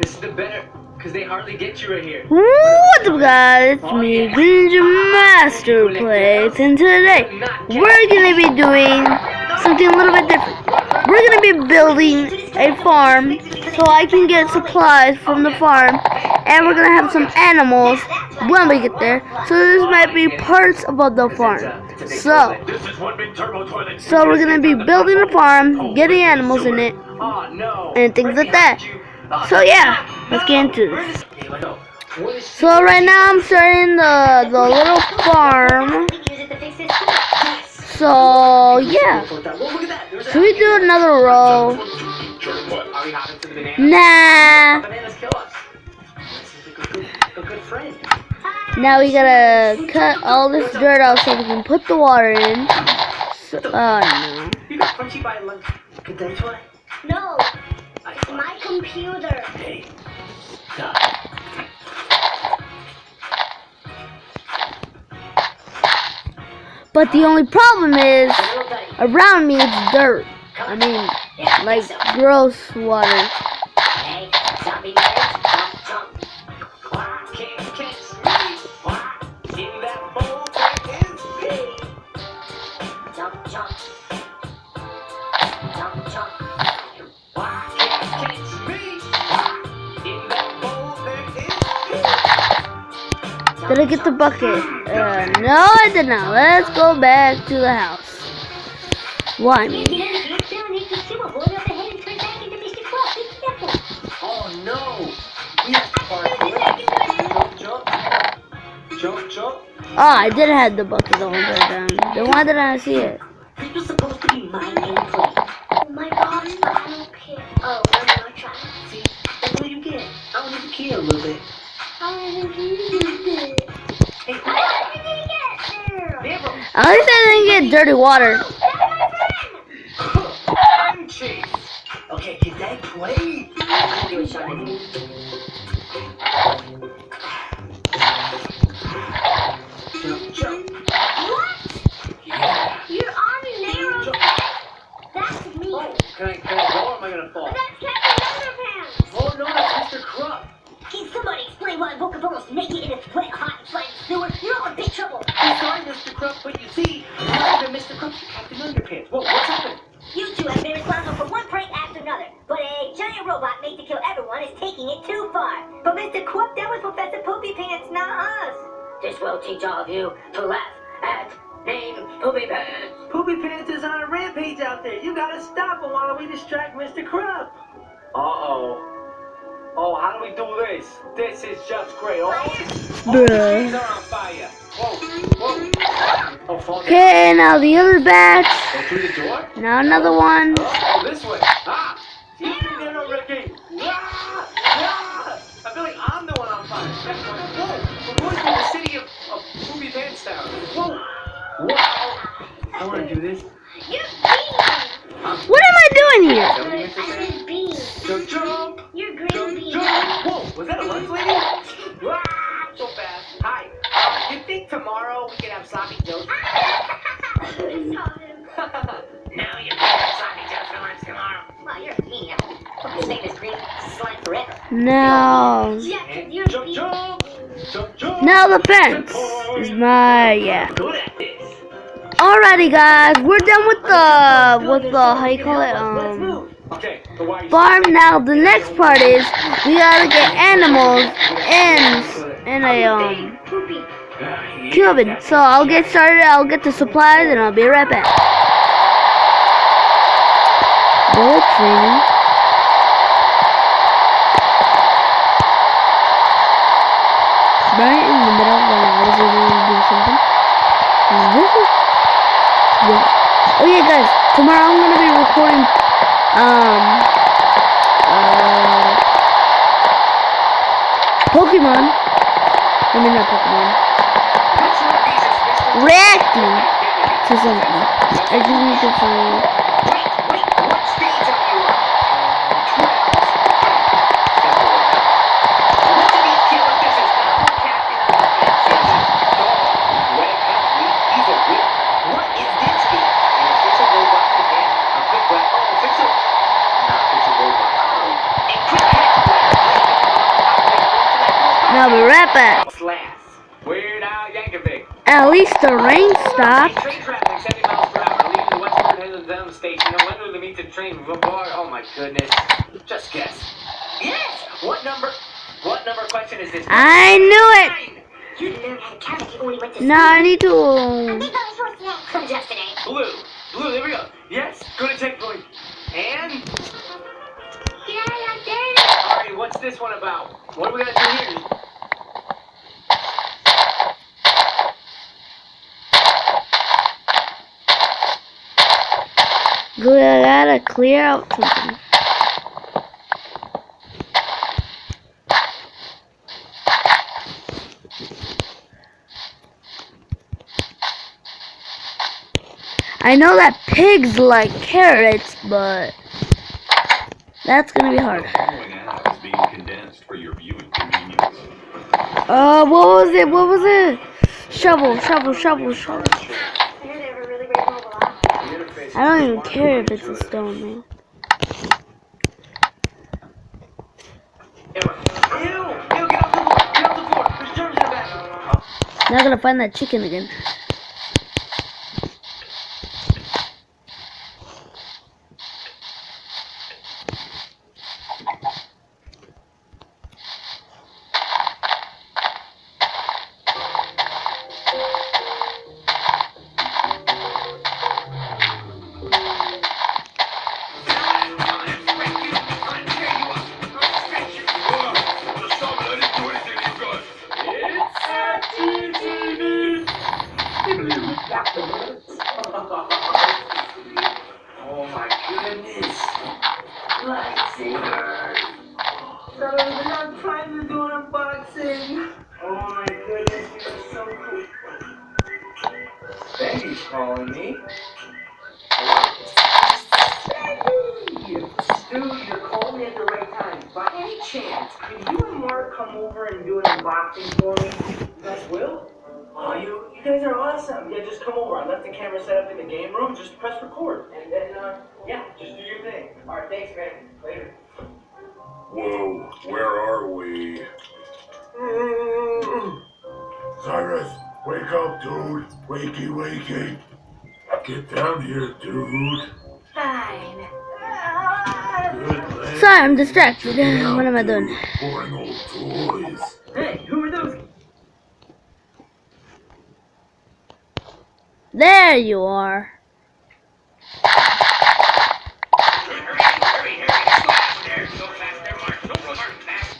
This is the better, because they hardly get you right here. What's up, guys? It's me, Greninja Master Plays, and today we're gonna be doing something a little bit different. We're gonna be building a farm so I can get supplies from the farm, and we're gonna have some animals when we get there. So this might be parts about the farm. So we're gonna be building a farm, getting animals in it, and things like that. So yeah, let's get into this. So right now I'm starting the little farm. So yeah, should we do another row? Nah. Now we gotta cut all this dirt out so we can put the water in. So, no. You got punchy by Greninja? No, it's my computer. Hey, But the only problem is, around me it's dirt. I mean, like gross water. Hey, zombie nerds, jump, jump. can't catch me. In that bowl there is me. Jump, jump. Jump, jump. Can't catch me. In that bowl there is me. Did I get the bucket? No, I did not. Let's go back to the house. Why me? Oh no! We have to park. Jump. Oh, I did have the bucket the whole time. Then why did I see it? This was supposed to be my gameplay. Oh my gosh, I don't care. Oh, one more try. See, that's what you get. I don't even care a little bit. Hey, I didn't get there. At least I didn't get dirty water. I'm Chase. Okay, can they play? I'll do it, Sean. Jump. What? Yeah. You're on a narrow path. That's me. Oh, can I go or am I gonna fall? But that's Captain Underpants. Oh no, that's Mr. Krupp. Can somebody explain why Bocabolos make it in its wet, hot, and flat sewer? You're all in big trouble. I'm sorry, Mr. Krupp, but you see, not even Mr. Krupp's Captain Underpants. Whoa, what's happened? You two have been responsible for one prank after another, but a giant robot made to kill everyone is taking it too far. But Mr. Quip, that was Professor Poopy Pants, not us. This will teach all of you to laugh at name Poopy Pants. Poopy Pants is on a rampage out there. You gotta stop him while we distract Mr. Krupp. Uh-oh. Oh, how do we do this? This is just great. Oh, Bruh. the trees are on fire. Whoa. Oh, fall down. Okay, now the other batch. Go through the door? Now another one. Oh, this way. Ah! See you there, Ricky. Ah! I feel like I'm the one on fire. Whoa! We're going through the city of Poopy Pants Town. Whoa! Wow! I want to do this. You're beans. What am I doing here? I said beans. Jump! You're green beans. Whoa! Was that a lunch lady? Ah! So fast. Hi. You think tomorrow we can have sloppy joes? Now you can have sloppy joes for lunch tomorrow. Wow, you're a maniac. Hope you stay this green slime forever. Now, Yeah, you're Jump! now the fence is my, yeah. Good at this. Alrighty guys, we're done with the how you call it, Okay, so why farm. Now the next part is we gotta get animals in a poopy. cabin. So I'll get started, I'll get the supplies, and I'll be right back. Bullet training. Right in the middle when I was going to do something. Oh yeah guys, tomorrow I'm gonna be recording Pokemon. I mean not Pokemon. Reacting to something. I just need to find Wait, what stage are you on? Which of these characters is not the captain of the Phantom? When it comes to me, he's a whip. What is this game? An official robot again? A quick black. Oh, official. Not official robot. Oh, a quick catch black. I'll be right back. Slash. Weird Al Yankovic. At least the rain stopped. Train traffic 70 miles per hour, leaving the Western Highlands down station. And when will they meet the train? Oh my goodness. Just guess. Yes! What number question is this? I knew it! You learned how to count if you only went to Now I need to... from yesterday. Blue, there we go. Yes, go to checkpoint. And... Yay, I did it! Alright, what's this one about? What are we gonna do here? Good, I gotta clear out something. I know that pigs like carrots, but that's gonna be hard. What was it? Shovel. I don't even care if it's a stone, man. Ew, get off the floor. There's germs in the bathroom. Now I'm gonna find that chicken again. Oh my goodness. Lightsaber. I'm trying to do an unboxing. Oh my goodness, you're so cool. Betty's calling me. Betty! Stu, you're calling me at the right time. By any chance, could you and Mark come over and do an unboxing for me? You guys will? Oh, you guys are awesome. Yeah, just come over. I left the camera set up in the game room. Just press record. And then, yeah, just do your thing. All right, thanks, man. Later. Whoa, where are we? Cyrus, wake up, dude. Wakey. Get down here, dude. Fine. Good man. Sorry, I'm distracted. Get What am I out, doing? dude. Boring old toys. Hey, who are those? There you are. Hurry. There, go faster, Mark. Don't go Mark fast.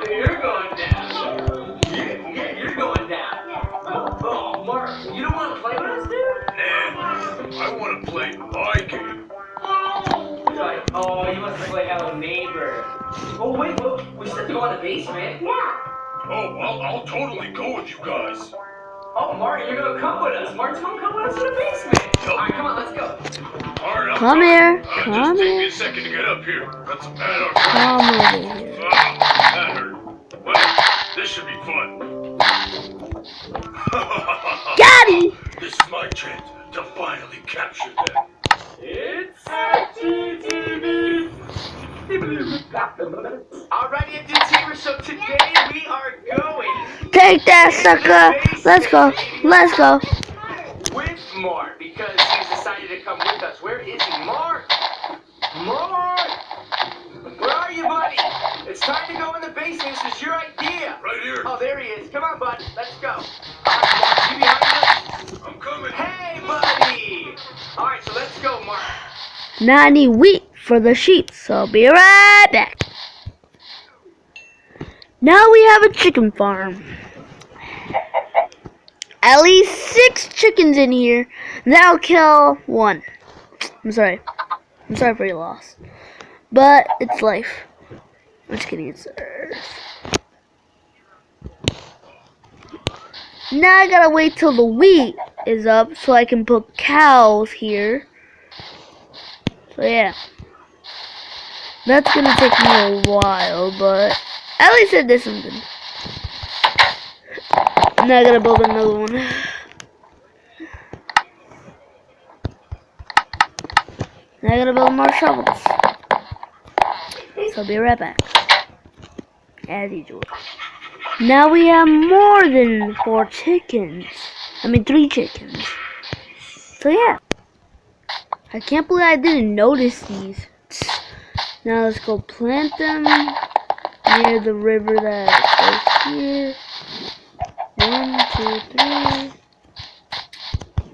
You're going down. Yeah, you're going down. Oh, Mark, you don't want to play with us, dude? Nah, I want to play my game. Right. Oh, you must have played Hello Neighbor. Oh, wait, we still have to go in the basement. Yeah. Oh, I'll totally go with you guys. Oh, Mark, you're gonna come with us. Mark's gonna come with us in the basement. All right, come on, let's go. All right, Come here. Just Come take me here. a second to get up here. Got some bad Come arthritis. over here. That hurt. Well, this should be fun. Got him! This is my chance to finally capture them. It's TTV. Alrighty, entertainers, so today we are going Take that, sucker. Let's go. with Mark because he's decided to come with us. Where is he? Mark! Where are you, buddy? It's time to go in the basement. This is your idea. Right here. Oh, there he is. Come on, bud. Let's go. Alright, Mark, you behind us? I'm coming. Hey, buddy! Alright, so let's go, Mark. Now I need wheat for the sheep, so I'll be right back. Now we have a chicken farm. At least 6 chickens in here. That'll kill 1. I'm sorry for your loss. But it's life. I'm just kidding, it's Earth. Now I gotta wait till the wheat is up so I can put cows here. So yeah. That's gonna take me a while, but at least I did something. Now I gotta build another one. Now I gotta build more shovels. So I'll be right back. As usual. Now we have more than 4 chickens. 3 chickens. So yeah. I can't believe I didn't notice these. Now let's go plant them near the river that goes here. 1, 2, 3,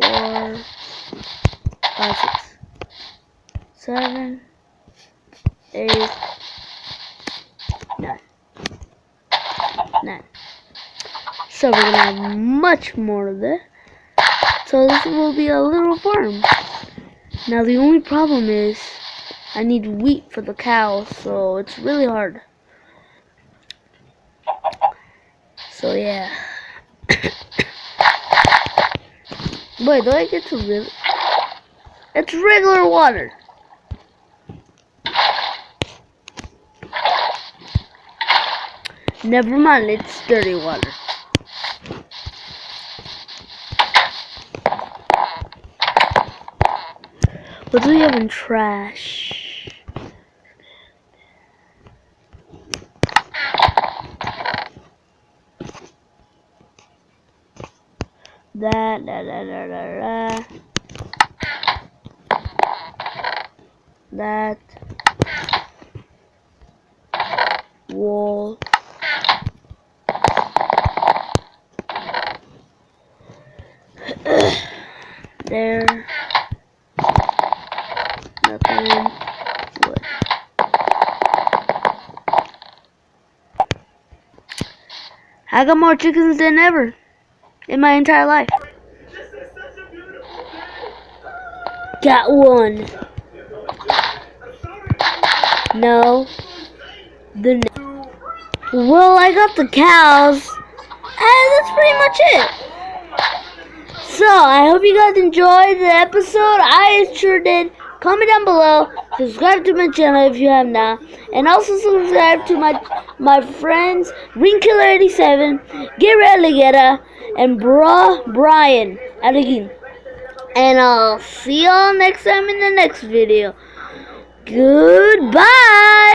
4, 5, 6, 7, 8, 9. So we're gonna have much more of this. So this will be a little farm. Now the only problem is I need wheat for the cows, so it's really hard. So yeah. Wait, do I get to really? It's regular water. Never mind, it's dirty water. What do we have in trash? That. Wool. There. Nothing. Wood. I got more chickens than ever in my entire life. Got one. No. Well, I got the cows, and that's pretty much it. So, I hope you guys enjoyed the episode. I sure did. Comment down below. Subscribe to my channel if you have not. And also subscribe to my friends, Ringkiller87, Get Relegata, and Brian again. And I'll see y'all next time in the next video. Goodbye!